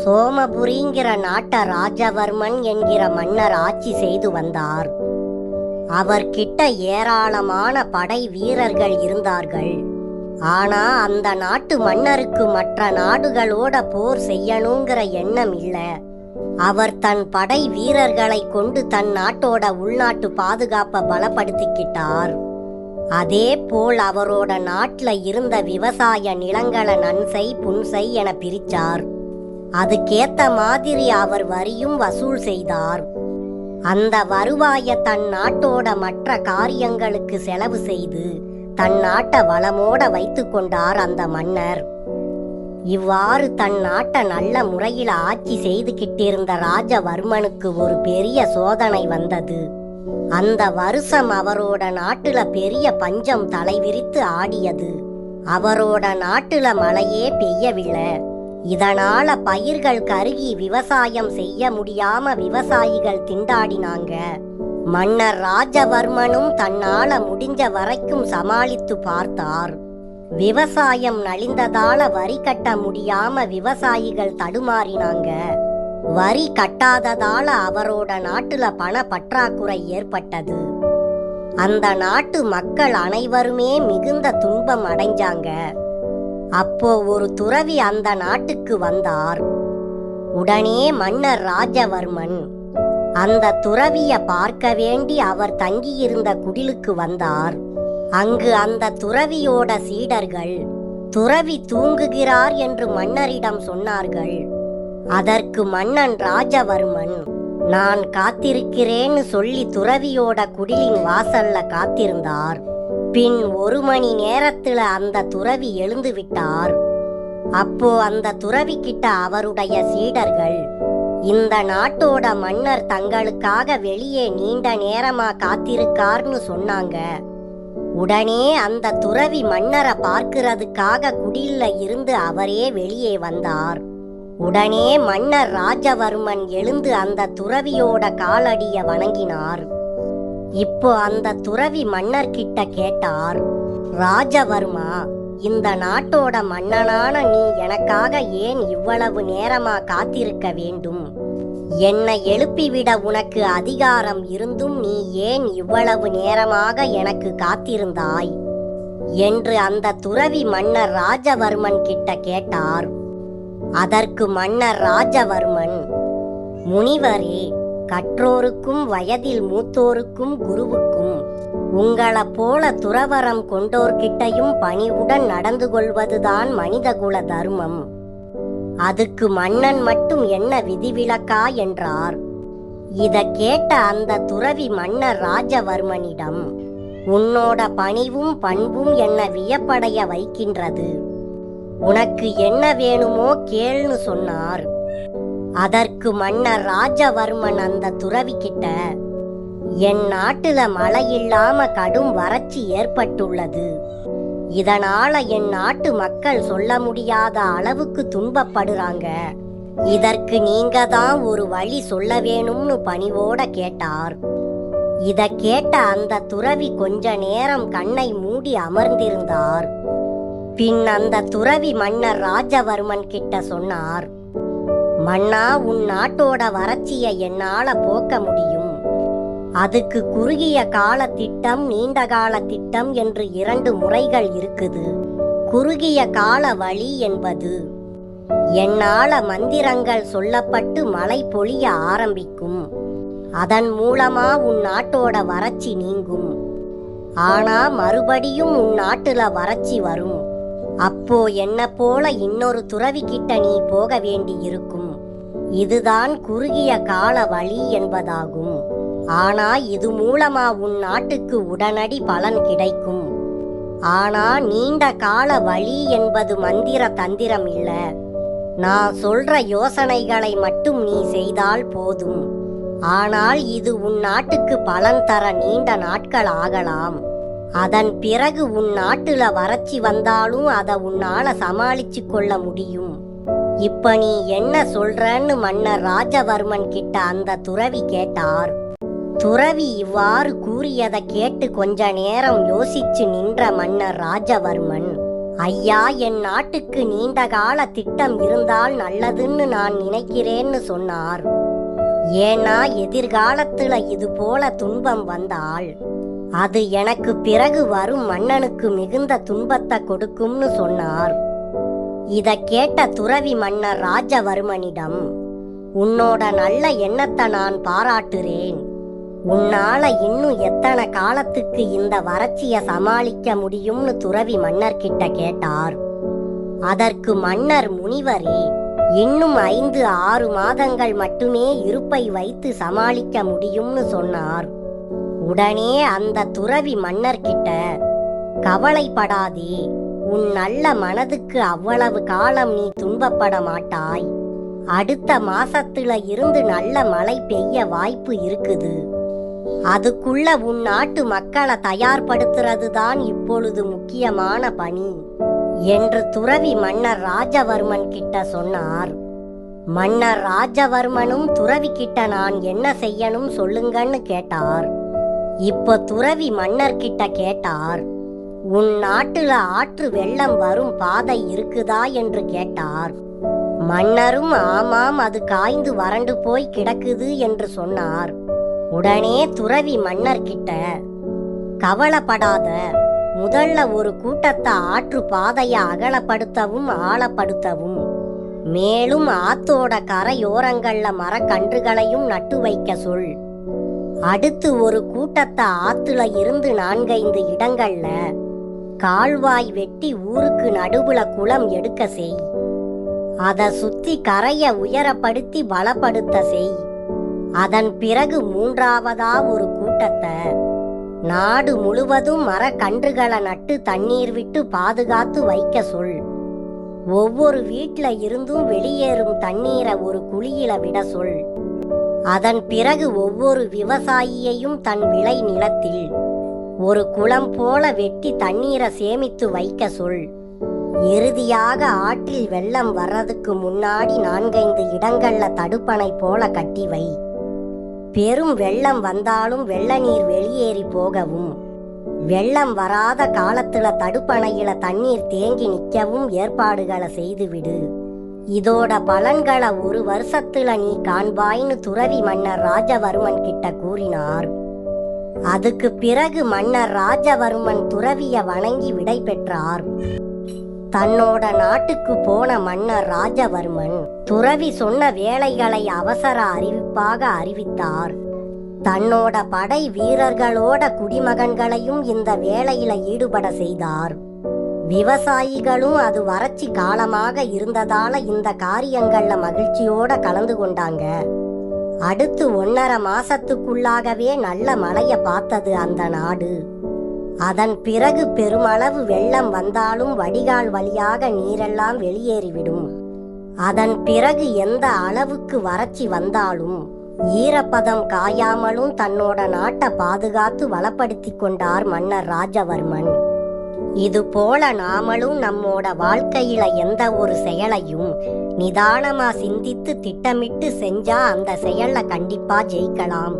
சோமபுரிங்கிற நாட்ட ராஜவர்மன் என்கிற மன்னர் ஆட்சி செய்து வந்தார். அவர்கிட்ட ஏராளமான படை வீரர்கள் இருந்தார்கள். ஆனா அந்த நாட்டு மன்னருக்கு மற்ற நாடுகளோட போர் செய்யணுங்கிற எண்ணம் இல்ல. அவர் தன் படை வீரர்களை கொண்டு தன் நாட்டோட உள்நாட்டு பாதுகாப்பை பலப்படுத்திக்கிட்டார். அதே போல் அவரோட நாட்டுல இருந்த விவசாய நிலங்களை நன்சை புன்சை என பிரிச்சார். அதுக்கேத்த மாதிரி அவர் வரியும் வசூல் செய்தார். அந்த வருவாய தன் நாட்டோட மற்ற காரியங்களுக்கு செலவு செய்து தன் நாட்டை வளமோட வைத்து கொண்டார் அந்த மன்னர். இவ்வாறு தன் நாட்டை நல்ல முறையில் ஆட்சி செய்துகிட்டிருந்த ராஜவர்மனுக்கு ஒரு பெரிய சோதனை வந்தது. அந்த வருஷம் அவரோட நாட்டுல பெரிய பஞ்சம் தலைவிரித்து ஆடியது. அவரோட நாட்டுல மழையே பெய்யவில்லை. இதனால பயிர்கள் கருகி விவசாயம் செய்ய முடியாம விவசாயிகள் திண்டாடினாங்க. மன்னர் ராஜவர்மனும் தன்னால முடிஞ்ச வரைக்கும் சமாளித்து பார்த்தார். விவசாயம் நலிந்ததால வரி கட்ட முடியாம விவசாயிகள் தடுமாறினாங்க. வரி கட்டாததால அவரோட நாட்டுல பண பற்றாக்குறை ஏற்பட்டது. அந்த நாட்டு மக்கள் அனைவருமே மிகுந்த துன்பம் அடைஞ்சாங்க. அப்போ ஒரு துறவி அந்த நாட்டுக்கு வந்தார். உடனே மன்னர் ராஜவர்மன் அந்த துறவிய பார்க்க வேண்டி அவர் தங்கியிருந்த குடிலுக்கு வந்தார். அங்கு அந்த துறவியோட சீடர்கள் துறவி தூங்குகிறார் என்று மன்னரிடம் சொன்னார்கள். அதற்கு மன்னன் ராஜவர்மன் நான் காத்திருக்கிறேன்னு சொல்லி துறவியோட குடிலின் வாசல்ல காத்திருந்தார். பின் 1 மணி நேரத்துல அந்த துறவி எழுந்து விட்டார். அப்போ அந்த துறவி கிட்ட அவருடைய சீடர்கள் இந்த நாட்டோட மன்னர் தங்களுக்காக வெளியே நீண்ட நேரமா காத்திருக்கார்னு சொன்னாங்க. உடனே அந்த துறவி மன்னரை பார்க்கிறதுக்காக குடில்ல இருந்து அவரே வெளியே வந்தார். உடனே மன்னர் ராஜவர்மன் எழுந்து அந்த துறவியோட காலடிய வணங்கினார். இப்போ அந்த துறவி மன்னர் கிட்ட கேட்டார், ராஜவர்மா, இந்த நாட்டோட மன்னனான நீ எனக்காக ஏன் இவ்வளவு நேரமா காத்திருக்க வேண்டும்? என்னை எழுப்பிவிட உனக்கு அதிகாரம் இருந்தும் நீ ஏன் இவ்வளவு நேரமாக எனக்கு காத்திருந்தாய் என்று அந்த துறவி மன்னர் ராஜவர்மன் கிட்ட கேட்டார். அதற்கு மன்னர் ராஜவர்மன், முனிவரே, கற்றோருக்கும் வயதில் மூத்தோருக்கும் குருவுக்கும் உங்களை போல துறவரம் கொண்டோர்கிட்டையும் பணிவுடன் நடந்து கொள்வதுதான் மனிதகுல தர்மம். அதுக்கு மன்னன் மட்டும் என்ன விதிவிலக்கா என்றார். இத கேட்ட அந்த துறவி மன்னர் ராஜவர்மனிடம், உன்னோட பணிவும் பண்பும் என்ன வியப்படைய வைக்கின்றது. உனக்கு என்ன வேணுமோ கேள்னு சொன்னார். அதற்கு மன்னர் ராஜவர்மன் அந்த துறவி கிட்ட, என் நாட்டுல மழை இல்லாம கடும் வறட்சி ஏற்பட்டுள்ளது. இதனால என் நாட்டு மக்கள் சொல்ல முடியாத அளவுக்கு துன்பப்படுறாங்க. இதற்கு நீங்க தான் ஒரு வழி சொல்ல வேணும்னு பணிவோட கேட்டார். இத கேட்ட அந்த துறவி கொஞ்ச நேரம் கண்ணை மூடி அமர்ந்திருந்தார். பின் அந்த துறவி மன்னர் ராஜவர்மன் கிட்ட சொன்னார், மன்னா, உன் நாட்டோட வறட்சியை என்னால போக்க முடியும். அதுக்கு குறுகிய கால திட்டம், நீண்ட கால திட்டம் என்று 2 முறைகள் இருக்குது. குறுகிய கால வழி என்பது என்னால மந்திரங்கள் சொல்லப்பட்டு மழை பொழிய ஆரம்பிக்கும். அதன் மூலமா உன் நாட்டோட வறட்சி நீங்கும். ஆனா மறுபடியும் உன் நாட்டுல வறட்சி வரும். அப்போ என்ன போல இன்னொரு துறவி கிட்ட நீ போக வேண்டி இருக்கும். இதுதான் குறுகிய கால வழி என்பதாகும். ஆனா இது மூலமா உன் நாட்டுக்கு உடனடி பலன் கிடைக்கும். ஆனா நீண்ட கால வழி என்பது மந்திர தந்திரம் இல்ல. நான் சொல்ற யோசனைகளை மட்டும் நீ செய்தால் போதும். ஆனால் இது உன் நாட்டுக்கு பலன் தர நீண்ட நாட்கள் ஆகலாம். அதன் பிறகு உன் நாட்டுல வறட்சி வந்தாலும் அதை உன்னால சமாளிச்சு கொள்ள முடியும். இப்ப நீ என்ன சொல்றன்னு மன்னர் ராஜவர்மன் கிட்ட அந்த துறவி கேட்டார். துறவி இவ்வாறு கூறியதை கேட்டு கொஞ்ச நேரம் யோசிச்சு நின்ற மன்னர் ராஜவர்மன் ஐயா, என் நாட்டுக்கு நீண்ட கால திட்டம் இருந்தால் நல்லதுன்னு நான் நினைக்கிறேன்னு சொன்னார். ஏன்னா எதிர்காலத்துல இது போல துன்பம் வந்தால் அது எனக்கு பிறகு வரும் மன்னனுக்கு மிகுந்த துன்பத்தை கொடுக்கும்னு சொன்னார். இத கேட்ட துறவி மன்னர் ராஜவர்மனிடம், உன்னோட நல்ல எண்ணத்தை நான் பாராட்டுறேன். உன்னால இன்னும் எத்தனை காலத்துக்கு இந்த வறட்சிய சமாளிக்க முடியும்னு துறவி மன்னர் கேட்டார். அதற்கு மன்னர், முனிவரே, இன்னும் 5-6 மாதங்கள் மட்டுமே இருப்பை வைத்து சமாளிக்க முடியும்னு சொன்னார். உடனே அந்த துறவி மன்னர்கிட்ட, கவலைப்படாதே, உன் நல்ல மனதுக்கு அவ்வளவு காலம் நீ துன்பப்பட மாட்டாய். அடுத்த மாசத்துல இருந்து நல்ல மழை பெய்ய வாய்ப்பு இருக்குது. அதுக்குள்ள உன் நாட்டு மக்களை தயார்படுத்துறது தான் இப்பொழுது முக்கியமான பணி என்று துறவி மன்னர் ராஜவர்மன் கிட்ட சொன்னார். மன்னர் ராஜவர்மனும் துறவி கிட்ட, நான் என்ன செய்யணும் சொல்லுங்கன்னு கேட்டார். இப்போ துறவி மன்னர்கிட்ட கேட்டார், உன் நாட்டுல ஆற்று வெள்ளம் வரும் பாதை இருக்குதா என்று கேட்டார். மன்னரும், ஆமாம், அது காய்ந்து வறண்டு போய் கிடக்குது என்று சொன்னார். உடனே துறவி மன்னர்கிட்ட, கவலைப்படாத, முதல்ல ஒரு கூட்டத்தை ஆற்று பாதையை அகலப்படுத்தவும் ஆழப்படுத்தவும், மேலும் ஆத்தோட கரையோரங்கள்ல மரக்கன்றுகளையும் நட்டு வைக்க சொல். அடுத்து ஒரு கூட்டத்தை ஆத்துல இருந்து 4-5 இடங்கள்ல கால்வாய் வெட்டி ஊருக்கு நடுவுல குளம் எடுக்க செய். அதை சுத்தி கரைய உயரப்படுத்தி பலப்படுத்த செய். அதன் பிறகு 3ஆவதா ஒரு கூட்டத்தை நாடு முழுவதும் மரக்கன்றுகளை நட்டு தண்ணீர் விட்டு பாதுகாத்து வைக்க சொல். ஒவ்வொரு வீட்ல இருந்தும் வெளியேறும் தண்ணீரை ஒரு குழியில விட சொல். அதன் பிறகு ஒவ்வொரு விவசாயியையும் தன் விளை நிலத்தில் ஒரு குளம் போல வெட்டி தண்ணீரை சேமித்து வைக்க சொல். இறுதியாக ஆற்றில் வெள்ளம் வர்றதுக்கு முன்னாடி 4-5 இடங்கள்ல தடுப்பணை போல கட்டி வை. பெரும் வெள்ளம் வந்தாலும் வெள்ள நீர் வெளியேறி போகவும், வெள்ளம் வராத காலத்துல தடுப்பணையில தண்ணீர் தேங்கி நிற்கவும் ஏற்பாடுகளை செய்துவிடு. இதோட பலன்களை 1 வருஷத்துல நீ காண்பாய்னு துறவி மன்னர் ராஜவர்மன் கிட்ட கூறினார். அதுக்கு பிறகு மன்னர் ராஜவர்மன் துறவிய வணங்கி விடை பெற்றார். தன்னோட நாட்டுக்கு போன மன்னர் ராஜவர்மன் துறவி சொன்ன வேலைகளை அவசர அறிவிப்பாக அறிவித்தார். தன்னோட படை வீரர்களோட குடிமகன்களையும் இந்த வேலையில ஈடுபட செய்தார். விவசாயிகளும் அது வறட்சி காலமாக இருந்ததால இந்த காரியங்கள்ல மகிழ்ச்சியோட கலந்து கொண்டாங்க. அடுத்து 1.5 மாசத்துக்குள்ளாகவே நல்ல மழைய பார்த்தது அந்த நாடு. அதன் பிறகு பெருமளவு வெள்ளம் வந்தாலும் வடிகால் வழியாக நீரெல்லாம் வெளியேறிவிடும். அதன் பிறகு எந்த அளவுக்கு வறட்சி வந்தாலும் ஈரப்பதம் காயாமலும் தன்னோட நாட்டை பாதுகாத்து வளப்படுத்தி கொண்டார் மன்னர் ராஜவர்மன். இது போல நாமளும் நம்மோட வாழ்க்கையில எந்த ஒரு செயலையும் நிதானமா சிந்தித்து திட்டமிட்டு செஞ்சா அந்த செயல்ல கண்டிப்பா ஜெயிக்கலாம்.